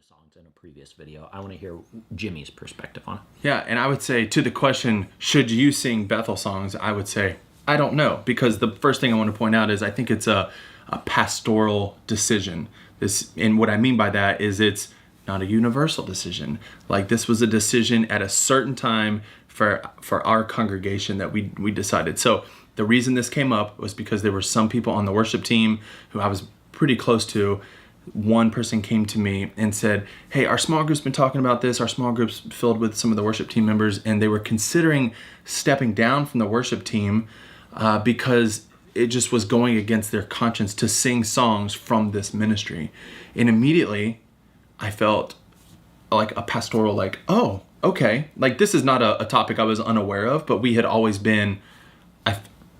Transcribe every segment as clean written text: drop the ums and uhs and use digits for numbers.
songs in a previous video. I want to hear Jimmy's perspective on it. Yeah, and I would say to the question, should you sing Bethel songs? I would say, I don't know, because the first thing I want to point out is I think it's a pastoral decision. And what I mean by that is it's not a universal decision. Like, this was a decision at a certain time for our congregation that we decided. So the reason this came up was because there were some people on the worship team who I was pretty close to. One person came to me and said, hey, our small group's been talking about this. Our small group's filled with some of the worship team members, and they were considering stepping down from the worship team because it just was going against their conscience to sing songs from this ministry. And immediately I felt like a pastoral, like, oh, okay. Like, this is not a topic I was unaware of, but we had always been,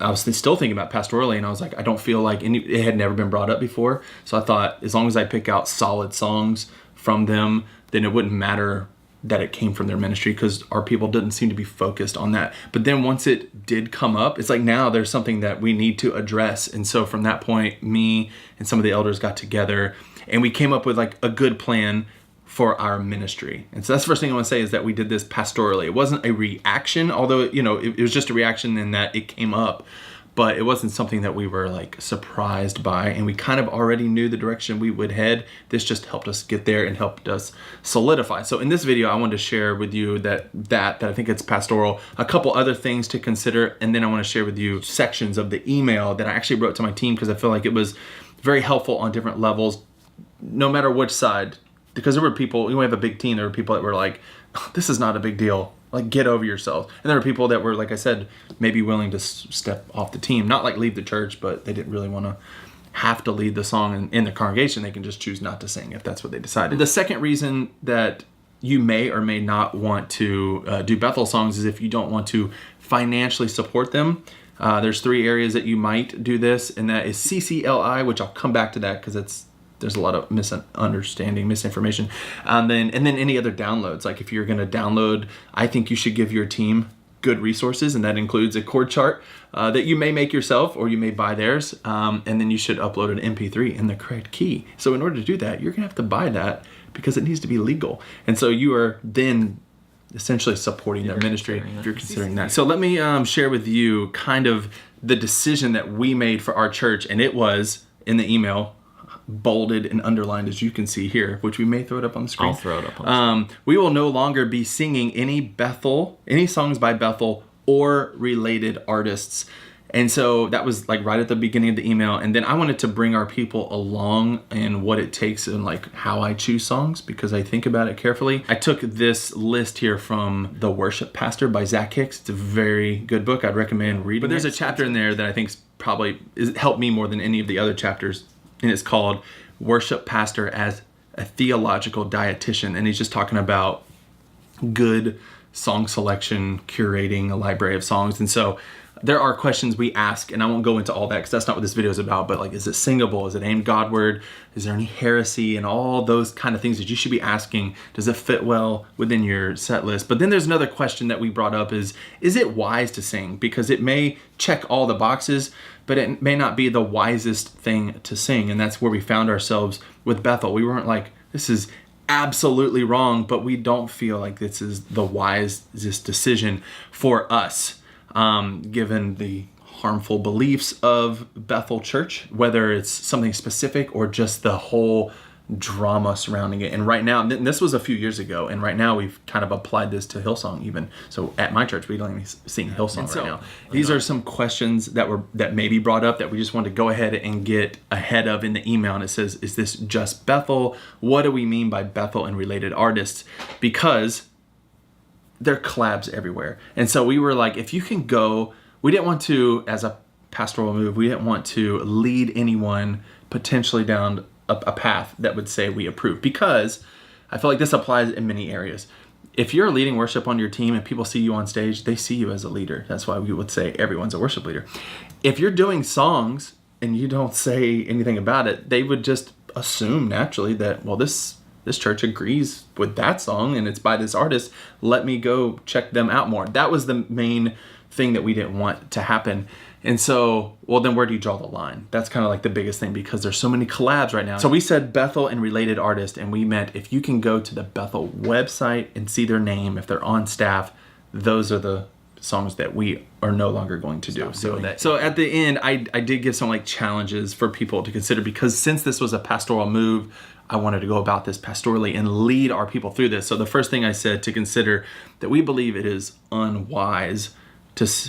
I was still thinking about pastorally, and I was like, I don't feel like it had never been brought up before. So I thought, as long as I pick out solid songs from them, then it wouldn't matter that it came from their ministry, because our people didn't seem to be focused on that. But then once it did come up, it's like, now there's something that we need to address. And so from that point, me and some of the elders got together and we came up with like a good plan for our ministry. And so that's the first thing I want to say, is that we did this pastorally. It wasn't a reaction, although, it was just a reaction in that it came up, but it wasn't something that we were like surprised by. And we kind of already knew the direction we would head. This just helped us get there and helped us solidify. So in this video, I wanted to share with you that I think it's pastoral, a couple other things to consider. And then I want to share with you sections of the email that I actually wrote to my team, because I feel like it was very helpful on different levels, no matter which side. Because there were people, we have a big team, there were people that were like, oh, this is not a big deal. Like, get over yourself. And there were people that were, like I said, maybe willing to step off the team. Not like leave the church, but they didn't really want to have to lead the song in the congregation. They can just choose not to sing if that's what they decided. The second reason that you may or may not want to do Bethel songs is if you don't want to financially support them. There's 3 areas that you might do this, and that is CCLI, which I'll come back to that because there's a lot of misinformation. And then any other downloads. Like, if you're going to download, I think you should give your team good resources, and that includes a chord chart that you may make yourself or you may buy theirs. And then you should upload an MP3 in the correct key. So in order to do that, you're going to have to buy that because it needs to be legal. And so you are then essentially supporting their ministry if you're considering that. So let me share with you kind of the decision that we made for our church. And it was in the email, bolded and underlined, as you can see here, which we may throw it up on the screen. I'll throw it up on the screen. We will no longer be singing any songs by Bethel or related artists. And so that was like right at the beginning of the email. And then I wanted to bring our people along in what it takes and like how I choose songs, because I think about it carefully. I took this list here from The Worship Pastor by Zach Hicks. It's a very good book. I'd recommend reading it. But there's a chapter in there that I think helped me more than any of the other chapters. And it's called Worship Pastor as a Theological Dietitian. And he's just talking about good song selection, curating a library of songs. And so there are questions we ask, and I won't go into all that because that's not what this video is about, but like, is it singable? Is it aimed Godward? Is there any heresy? And all those kind of things that you should be asking. Does it fit well within your set list? But then there's another question that we brought up is it wise to sing? Because it may check all the boxes, but it may not be the wisest thing to sing. And that's where we found ourselves with Bethel. We weren't like, this is absolutely wrong, but we don't feel like this is the wisest decision for us, given the harmful beliefs of Bethel Church, whether it's something specific or just the whole drama surrounding it. And right now, and this was a few years ago, and right now we've kind of applied this to Hillsong even. So at my church, we don't even sing Hillsong right now. These are some questions that may be brought up that we just wanted to go ahead and get ahead of in the email. And it says, is this just Bethel? What do we mean by Bethel and related artists? Because there are collabs everywhere. And so we were like, if you can go, we didn't want to, as a pastoral move, we didn't want to lead anyone potentially down a path that would say we approve, because I feel like this applies in many areas. If you're leading worship on your team and people see you on stage, they see you as a leader. That's why we would say everyone's a worship leader. If you're doing songs and you don't say anything about it, they would just assume naturally that, well, this church agrees with that song and it's by this artist. Let me go check them out more. That was the main thing that we didn't want to happen. And so, well, then where do you draw the line? That's kind of like the biggest thing, because there's so many collabs right now. So we said Bethel and related artists, and we meant if you can go to the Bethel website and see their name, if they're on staff, those are the songs that we are no longer going to do. So at the end, I did give some like challenges for people to consider, because since this was a pastoral move, I wanted to go about this pastorally and lead our people through this. So the first thing I said to consider, that we believe it is unwise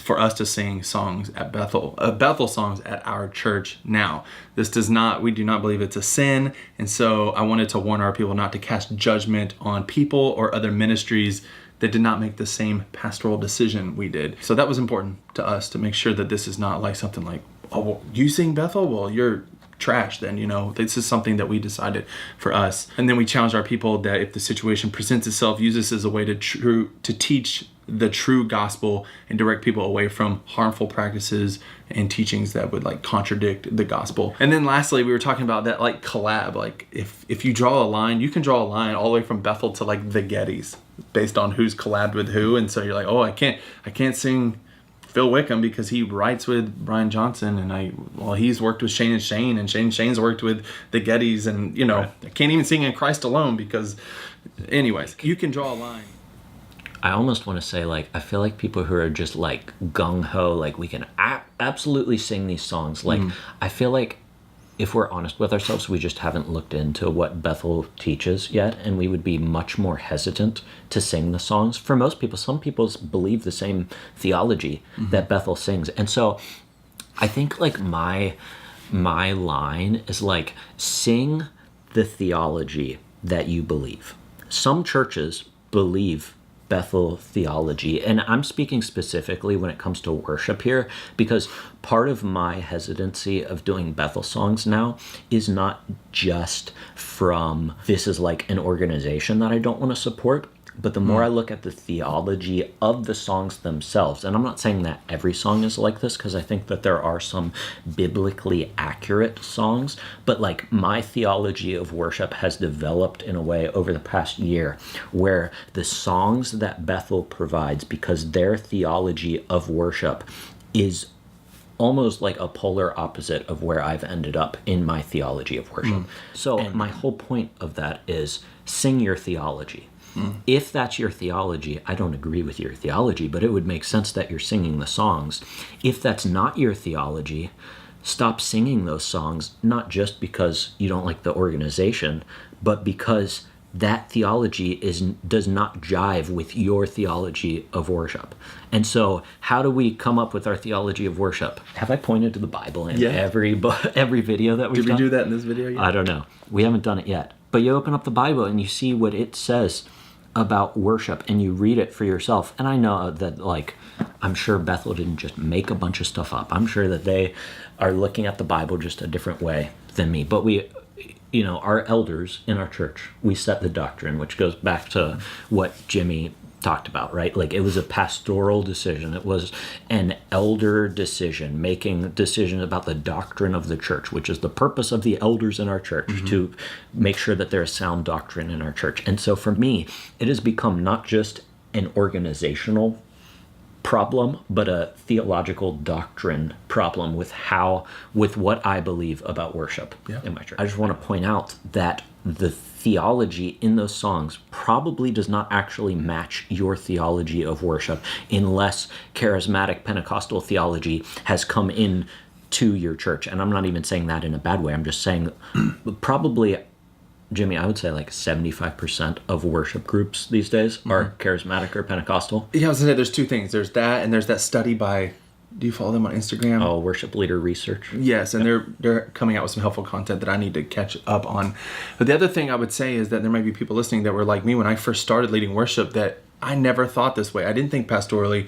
for us to sing songs at Bethel songs at our church now. We do not believe it's a sin. And so I wanted to warn our people not to cast judgment on people or other ministries that did not make the same pastoral decision we did. So that was important to us, to make sure that this is not like something like, oh, well, you sing Bethel? Well, you're trash then, This is something that we decided for us. And then we challenged our people that if the situation presents itself, use this as a way to teach the true gospel and direct people away from harmful practices and teachings that would like contradict the gospel. And then lastly, we were talking about that like collab, like if you draw a line, you can draw a line all the way from Bethel to like the Gettys based on who's collabed with who. And so you're like, oh, I can't sing Phil Wickham because he writes with Brian Johnson, and he's worked with Shane and Shane's worked with the Gettys, and right. I can't even sing In Christ Alone because, anyways, you can draw a line. I almost want to say, like, I feel like people who are just like gung-ho, like we can absolutely sing these songs. Like, I feel like if we're honest with ourselves, we just haven't looked into what Bethel teaches yet, and we would be much more hesitant to sing the songs. For most people, some people believe the same theology that Bethel sings. And so I think like my line is like, sing the theology that you believe. Some churches believe Bethel theology, and I'm speaking specifically when it comes to worship here, because part of my hesitancy of doing Bethel songs now is not just from this is like an organization that I don't want to support, but the more I look at the theology of the songs themselves, and I'm not saying that every song is like this, because I think that there are some biblically accurate songs, but like my theology of worship has developed in a way over the past year where the songs that Bethel provides, because their theology of worship is almost like a polar opposite of where I've ended up in my theology of worship. So my whole point of that is sing your theology. If that's your theology, I don't agree with your theology, but it would make sense that you're singing the songs. If that's not your theology, stop singing those songs, not just because you don't like the organization, but because that theology does not jive with your theology of worship. And so how do we come up with our theology of worship? Have I pointed to the Bible in every video that we've done? Did we do that in this video yet? I don't know. We haven't done it yet. But you open up the Bible and you see what it says about worship, and you read it for yourself. And I know that, like, I'm sure Bethel didn't just make a bunch of stuff up. I'm sure that they are looking at the Bible just a different way than me. But we, our elders in our church, we set the doctrine, which goes back to what Jimmy talked about, right? Like, it was a pastoral decision. It was an elder decision, making decisions about the doctrine of the church, which is the purpose of the elders in our church, to make sure that there's sound doctrine in our church. And so for me, it has become not just an organizational problem, but a theological doctrine problem with what I believe about worship in my church. I just want to point out that the theology in those songs probably does not actually match your theology of worship unless charismatic Pentecostal theology has come in to your church. And I'm not even saying that in a bad way. I'm just saying probably, Jimmy, I would say like 75% of worship groups these days are charismatic or Pentecostal. Yeah, I was going to say there's two things. There's that, and there's that study by, do you follow them on Instagram? Oh, Worship Leader Research. Yes, and they're coming out with some helpful content that I need to catch up on. But the other thing I would say is that there might be people listening that were like me when I first started leading worship, that I never thought this way. I didn't think pastorally,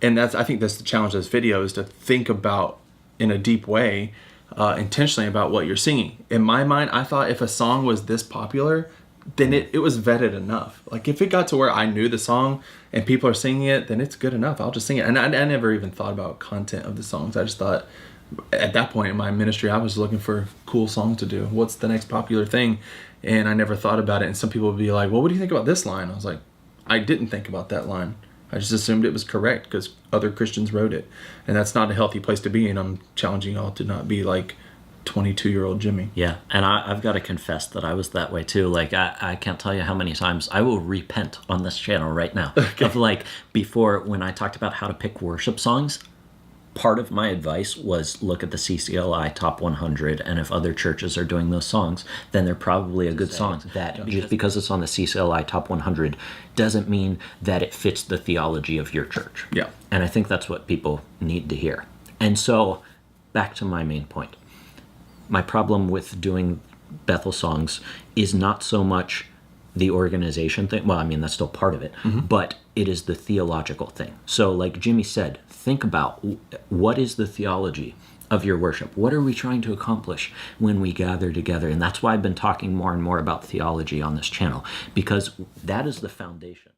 and I think that's the challenge of this video, is to think about in a deep way, intentionally about what you're singing. In my mind, I thought if a song was this popular, then it was vetted enough. Like, if it got to where I knew the song and people are singing it, then it's good enough. I'll just sing it. And I never even thought about content of the songs. I just thought, at that point in my ministry, I was looking for cool songs to do. What's the next popular thing? And I never thought about it. And some people would be like, well, what do you think about this line? I was like, I didn't think about that line. I just assumed it was correct because other Christians wrote it. And that's not a healthy place to be. And I'm challenging y'all to not be like 22-year-old Jimmy. Yeah, and I've got to confess that I was that way too. Like, I can't tell you how many times I will repent on this channel right now. Of like, before, when I talked about how to pick worship songs, part of my advice was look at the CCLI Top 100, and if other churches are doing those songs, then they're probably a good song. That just because it's on the CCLI Top 100 doesn't mean that it fits the theology of your church. Yeah. And I think that's what people need to hear. And so, back to my main point. My problem with doing Bethel songs is not so much the organization thing. Well, I mean, that's still part of it, but it is the theological thing. So like Jimmy said, think about what is the theology of your worship? What are we trying to accomplish when we gather together? And that's why I've been talking more and more about theology on this channel, because that is the foundation.